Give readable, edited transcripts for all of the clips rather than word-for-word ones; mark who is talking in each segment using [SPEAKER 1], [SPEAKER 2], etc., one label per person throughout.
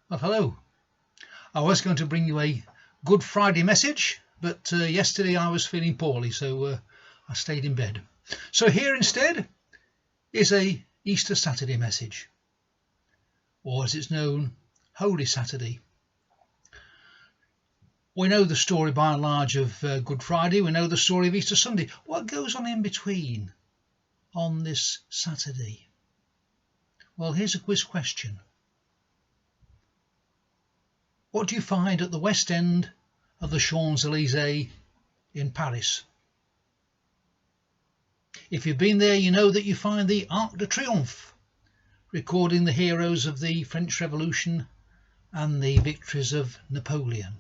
[SPEAKER 1] Well, hello. I was going to bring you a Good Friday message, but yesterday I was feeling poorly, so I stayed in bed. So here instead is a Easter Saturday message, or as it's known, Holy Saturday. We know the story by and large of Good Friday. We know the story of Easter Sunday. What goes on in between on this Saturday? Well, here's a quiz question. What do you find at the west end of the Champs-Élysées in Paris? If you've been there, you know that you find the Arc de Triomphe, recording the heroes of the French Revolution and the victories of Napoleon.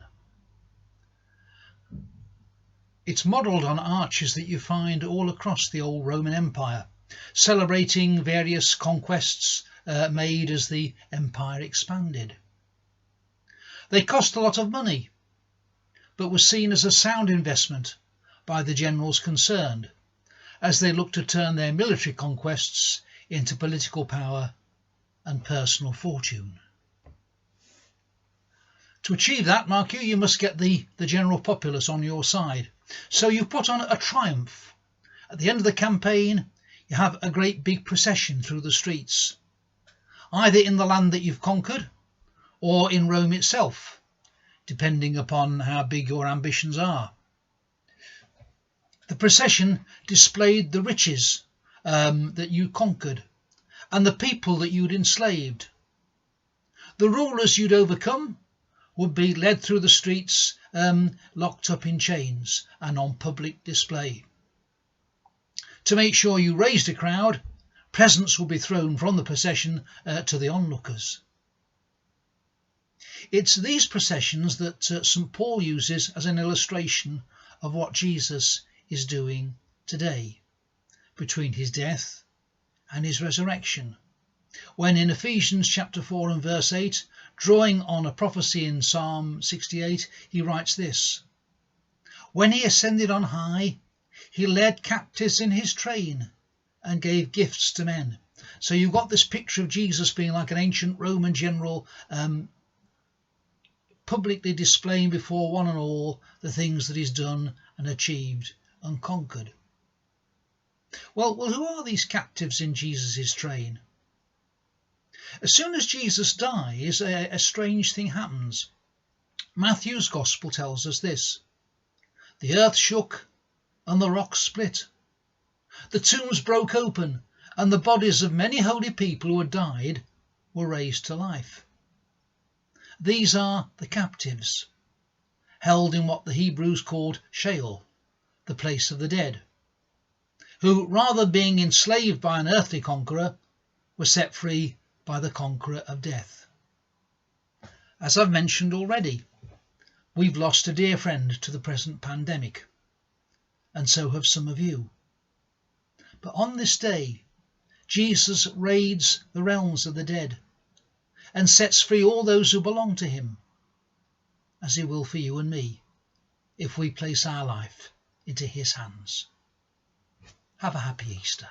[SPEAKER 1] It's modelled on arches that you find all across the old Roman Empire, celebrating various conquests made as the empire expanded. They cost a lot of money, but were seen as a sound investment by the generals concerned, as they looked to turn their military conquests into political power and personal fortune. To achieve that, mark you must get the general populace on your side. So you put on a triumph. At the end of the campaign, you have a great big procession through the streets, either in the land that you've conquered or in Rome itself, depending upon how big your ambitions are. The procession displayed the riches that you conquered and the people that you'd enslaved. The rulers you'd overcome would be led through the streets, locked up in chains and on public display. To make sure you raised a crowd, presents would be thrown from the procession to the onlookers. It's these processions that St. Paul uses as an illustration of what Jesus is doing today, between his death and his resurrection, when in Ephesians chapter 4 and verse 8, drawing on a prophecy in Psalm 68, he writes this: "When he ascended on high, he led captives in his train and gave gifts to men." So you've got this picture of Jesus being like an ancient Roman general, publicly displaying before one and all the things that he's done and achieved and conquered. Well, who are these captives in Jesus' train? As soon as Jesus dies, a strange thing happens. Matthew's Gospel tells us this: the earth shook and the rocks split. The tombs broke open and the bodies of many holy people who had died were raised to life. These are the captives, held in what the Hebrews called Sheol, the place of the dead, who, rather than being enslaved by an earthly conqueror, were set free by the conqueror of death. As I've mentioned already, we've lost a dear friend to the present pandemic, and so have some of you. But on this day, Jesus raids the realms of the dead and sets free all those who belong to him, as he will for you and me, if we place our life into his hands. Have a happy Easter.